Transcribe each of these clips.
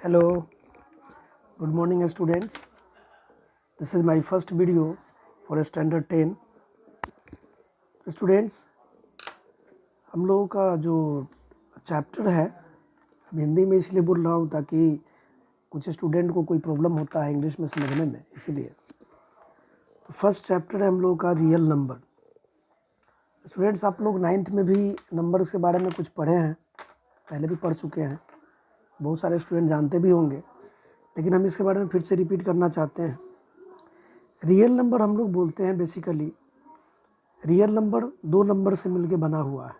Hello, good morning students. This is my first video for standard 10. Students, हम लोगों का जो चैप्टर है अब हिंदी में इसलिए बोल रहा हूँ ताकि कुछ स्टूडेंट को कोई प्रॉब्लम होता है इंग्लिश में समझने में, इसीलिए। तो फर्स्ट चैप्टर है हम लोगों का रियल नंबर। स्टूडेंट्स, आप लोग 9th में भी नंबर्स के बारे में कुछ पढ़े हैं, पहले भी पढ़ चुके हैं, बहुत सारे स्टूडेंट जानते भी होंगे, लेकिन हम इसके बारे में फिर से रिपीट करना चाहते हैं। रियल नंबर हम लोग बोलते हैं बेसिकली, रियल नंबर दो नंबर से मिलके बना हुआ है,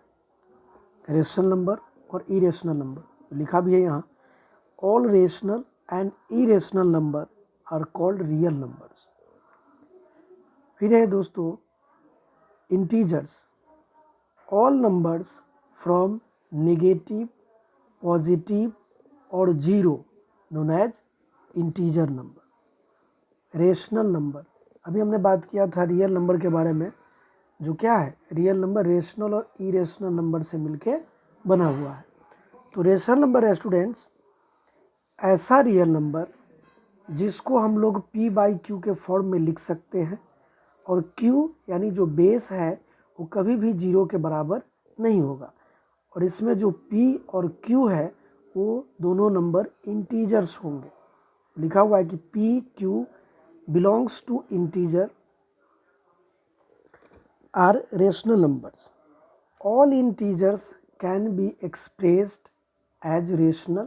रेशनल नंबर और इरेशनल नंबर। लिखा भी है यहाँ, all rational and irrational number are called real numbers. फिर है दोस्तों integers, all numbers from negative, positive और zero known as integer number. Rational number, अभी हमने बात किया था रियल नंबर के बारे में, जो क्या है, रियल नंबर रेशनल और इरेशनल नंबर से मिलके बना हुआ है। तो रेशनल नंबर है स्टूडेंट्स ऐसा रियल नंबर जिसको हम लोग p बाई क्यू के फॉर्म में लिख सकते हैं, और q यानी जो बेस है वो कभी भी जीरो के बराबर नहीं होगा, और इसमें जो p और q है वो दोनों नंबर इंटीजर्स होंगे। लिखा हुआ है कि p q belongs to integer are rational numbers. All integers can be expressed as rational.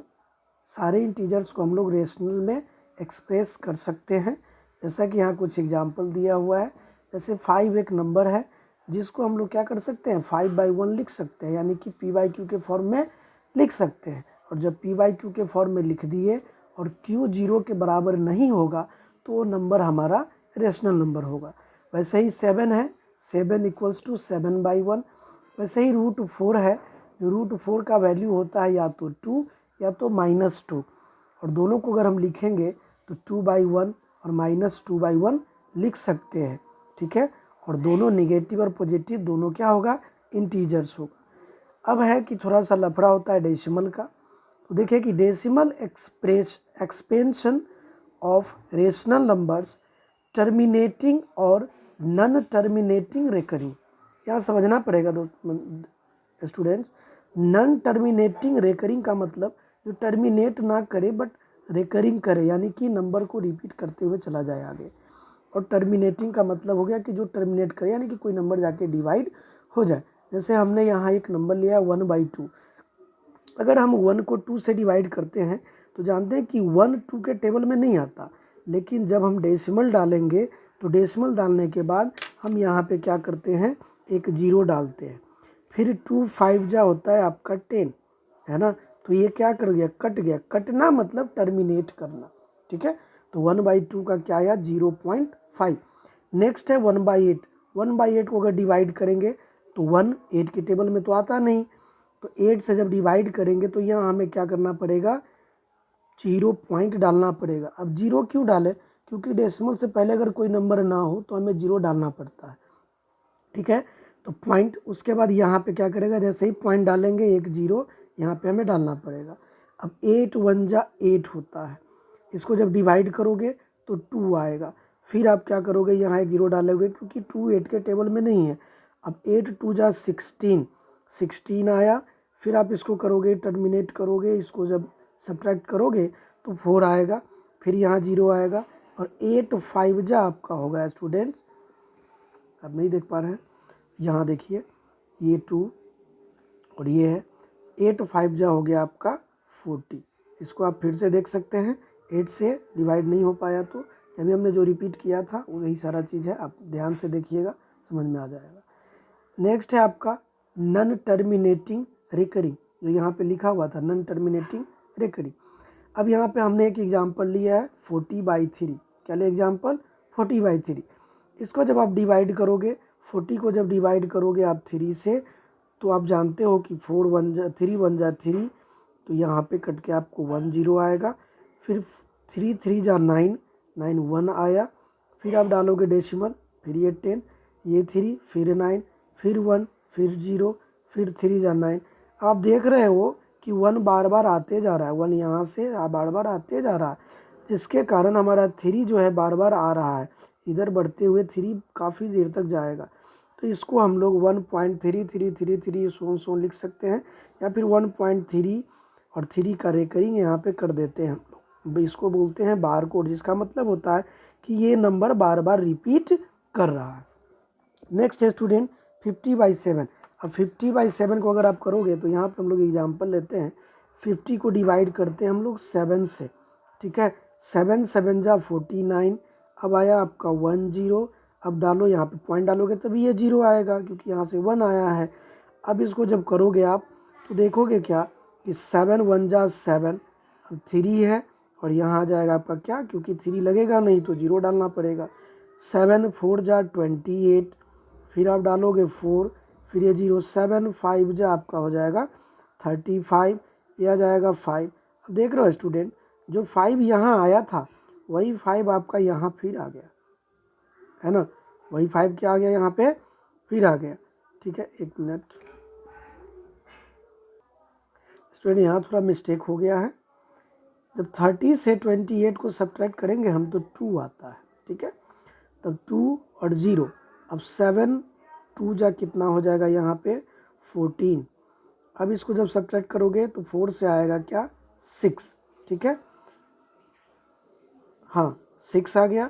सारे इंटीजर्स को हम लोग रेशनल में एक्सप्रेस कर सकते हैं, जैसा कि यहाँ कुछ एग्जांपल दिया हुआ है। जैसे 5 एक नंबर है जिसको हम लोग क्या कर सकते हैं, 5/1 लिख सकते हैं, यानी कि p बाई क्यू के फॉर्म में लिख सकते हैं। और जब p बाई क्यू के फॉर्म में लिख दिए और q जीरो के बराबर नहीं होगा तो वो नंबर हमारा रेशनल नंबर होगा। वैसे ही 7 है, 7 इक्वल्स टू 7/1। वैसे ही √4 है, जो √4 का वैल्यू होता है या तो 2 या तो -2, और दोनों को अगर हम लिखेंगे तो 2/1 और -2/1 लिख सकते हैं, ठीक है। और दोनों निगेटिव और पॉजिटिव दोनों क्या होगा, इंटीजर्स होगा। अब है कि थोड़ा सा लफड़ा होता है डेसिमल का। तो देखिए कि decimal expansion of rational numbers terminating और नॉन टर्मिनेटिंग रेकरिंग। यहाँ समझना पड़ेगा दोस्त स्टूडेंट्स, नॉन टर्मिनेटिंग रेकरिंग का मतलब जो टर्मिनेट ना करे बट रेकरिंग करे, यानी कि नंबर को रिपीट करते हुए चला जाए आगे। और टर्मिनेटिंग का मतलब हो गया कि जो टर्मिनेट करे, यानी कि कोई नंबर जाके डिवाइड हो जाए। जैसे हमने यहाँ एक नंबर लिया 1/2, अगर हम 1 को 2 से डिवाइड करते हैं तो जानते हैं कि 1 2 के टेबल में नहीं आता, लेकिन जब हम डेसिमल डालेंगे तो डेसिमल डालने के बाद हम यहाँ पे क्या करते हैं, एक जीरो डालते हैं। फिर 2 5 जा होता है आपका 10, है ना। तो ये क्या कर गया, कट गया। कटना मतलब टर्मिनेट करना, ठीक है। तो 1/2 का क्या आया, 0.5। नेक्स्ट है 1/8। 1/8 को अगर डिवाइड करेंगे तो 1 8 के टेबल में तो आता नहीं, तो 8 से जब डिवाइड करेंगे तो यहाँ हमें क्या करना पड़ेगा, 0 पॉइंट डालना पड़ेगा। अब 0 क्यों डालें, क्योंकि डेसिमल से पहले अगर कोई नंबर ना हो तो हमें 0 डालना पड़ता है, ठीक है। तो पॉइंट, उसके बाद यहाँ पे क्या करेगा, जैसे ही पॉइंट डालेंगे एक 0 यहाँ पे हमें डालना पड़ेगा। अब 8 1 जा 8 होता है, इसको जब डिवाइड करोगे तो 2 आएगा। फिर आप क्या करोगे, यहाँ एक 0 डालोगे क्योंकि 2 8 के टेबल में नहीं है। अब 8 2 जा 16, 16 आया। फिर आप इसको करोगे, टर्मिनेट करोगे, इसको जब सब्ट्रैक्ट करोगे तो 4 आएगा। फिर यहाँ 0 आएगा, और 8 5 जा आपका होगा स्टूडेंट्स, आप नहीं देख पा रहे हैं, यहाँ देखिए ये 2 और ये है, 8 5 जा हो गया आपका 40। इसको आप फिर से देख सकते हैं, 8 से डिवाइड नहीं हो पाया तो अभी हमने जो रिपीट किया था वही सारा चीज़ है, आप ध्यान से देखिएगा, समझ में आ जाएगा। नेक्स्ट है आपका नॉन टर्मिनेटिंग रेकरिंग, जो यहाँ पे लिखा हुआ था नॉन टर्मिनेटिंग रेकरिंग। अब यहाँ पे हमने एक एग्जांपल लिया है 40/3। क्या लिया एग्जांपल, 40/3। इसको जब आप डिवाइड करोगे, 40 को जब डिवाइड करोगे आप 3 से, तो आप जानते हो कि 4 1 जा 3 1 जा 3, तो यहाँ पे कट के आपको 1 0 आएगा। फिर 3 3 जा 9, 9 1 आया। फिर आप डालोगे डेसिमल, फिर ये 10, ये 3, फिर 9, फिर 1, फिर 0, फिर 3 जा 9। आप देख रहे हो कि 1 बार बार आते जा रहा है, 1 यहाँ से बार बार आते जा रहा है, जिसके कारण हमारा 3 जो है बार बार आ रहा है, इधर बढ़ते हुए 3 काफ़ी देर तक जाएगा। तो इसको हम लोग 1.3333 सो लिख सकते हैं, या फिर 1.3 और 3 का रेकरिंग यहाँ पे कर देते हैं हम लोग। इसको बोलते हैं बार कोड, जिसका मतलब होता है कि ये नंबर बार बार रिपीट कर रहा है। नेक्स्ट है स्टूडेंट 50/7। अब 50/7 को अगर आप करोगे तो यहाँ पे हम लोग एग्जाम्पल लेते हैं, 50 को डिवाइड करते हैं हम लोग 7 से, ठीक है। 7 7 जा 49। अब आया आपका 10, अब डालो यहाँ पे पॉइंट डालोगे तभी ये 0 आएगा, क्योंकि यहाँ से 1 आया है। अब इसको जब करोगे आप तो देखोगे क्या कि 7 1 जा 7, अब 3 है और यहाँ आ जाएगा आपका क्या, क्योंकि 3 लगेगा नहीं तो 0 डालना पड़ेगा। 7 4 जा 28, फिर आप डालोगे 4, फिर ये 0, 7 5 जा आपका हो जाएगा 35, ये आ जाएगा 5। अब देख रहे हो स्टूडेंट, जो 5 यहाँ आया था वही 5 आपका यहाँ फिर आ गया, है ना, वही 5 क्या आ गया यहाँ पे फिर आ गया, ठीक है। एक मिनट स्टूडेंट, यहाँ थोड़ा मिस्टेक हो गया है। जब 30 से 28 को सब्ट्रैक्ट करेंगे हम तो 2 आता है, ठीक है। तब 2 और 0, अब 7 2 जा कितना हो जाएगा यहाँ पे 14। अब इसको जब सब्ट्रैक्ट करोगे तो 4 से आएगा क्या 6, ठीक है, हाँ 6 आ गया।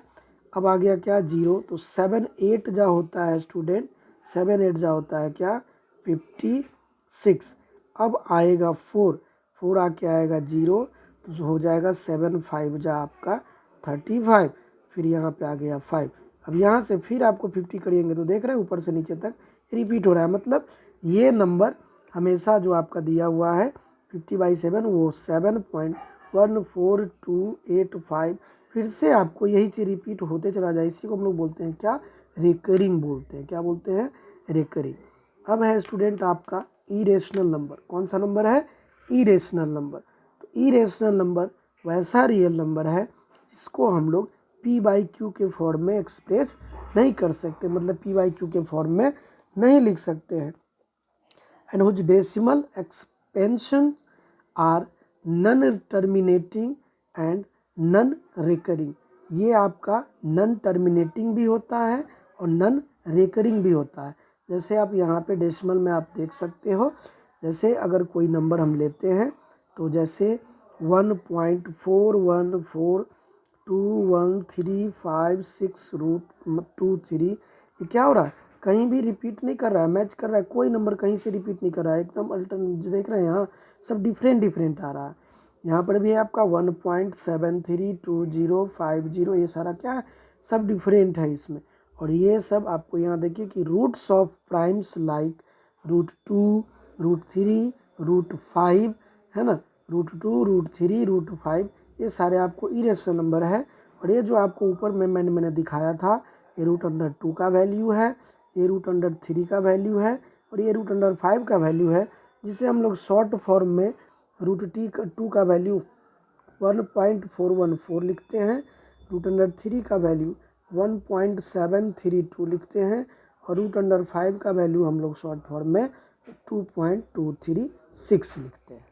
अब आ गया क्या 0, तो 7 8 जा होता है स्टूडेंट, 7 8 जा होता है क्या 56। अब आएगा 4, 4 आके आएगा 0, तो हो जाएगा 7 5 जा आपका 35, फिर यहाँ पे आ गया 5। अब यहाँ से फिर आपको 50 करेंगे तो देख रहे हैं ऊपर से नीचे तक रिपीट हो रहा है, मतलब ये नंबर हमेशा जो आपका दिया हुआ है 50/7 वो 7.14285 फिर से आपको यही चीज़ रिपीट होते चला जाए। इसी को हम लोग बोलते हैं क्या, रिकरिंग बोलते हैं। क्या बोलते हैं, रिकरिंग। अब है स्टूडेंट आपका इरेशनल नंबर। कौन सा नंबर है, इरेशनल नंबर। तो इरेशनल नंबर वैसा रियल नंबर है जिसको हम लोग p/q के फॉर्म में एक्सप्रेस नहीं कर सकते, मतलब p/q के फॉर्म में नहीं लिख सकते हैं। And whose decimal expansion are non terminating and non recurring. ये आपका नन टर्मिनेटिंग भी होता है और नन रिकरिंग भी होता है। जैसे आप यहाँ पे डेसिमल में आप देख सकते हो, जैसे अगर कोई नंबर हम लेते हैं तो जैसे 1.41421356√23, ये क्या हो रहा है, कहीं भी रिपीट नहीं कर रहा है, मैच कर रहा है, कोई नंबर कहीं से रिपीट नहीं कर रहा है, एकदम अल्टरनेट देख रहे हैं, यहाँ सब डिफरेंट आ रहा है। यहाँ पर भी है आपका 1.732050, ये सारा क्या है, सब डिफरेंट है इसमें। और ये सब आपको यहाँ देखिए कि रूट्स ऑफ प्राइम्स लाइक √2 √3 √5 है ना, √2 √3 √5, ये सारे आपको इरेशनल नंबर है। और ये जो आपको ऊपर में मैंने दिखाया था, ये √2 का वैल्यू है, ये √3 का वैल्यू है, और ये √5 का वैल्यू है, जिसे हम लोग शॉर्ट फॉर्म में √2 का वैल्यू 1.414 लिखते हैं, √3 का वैल्यू 1.732 लिखते हैं, और √5 का वैल्यू हम लोग शॉर्ट फॉर्म में 2.236 लिखते हैं।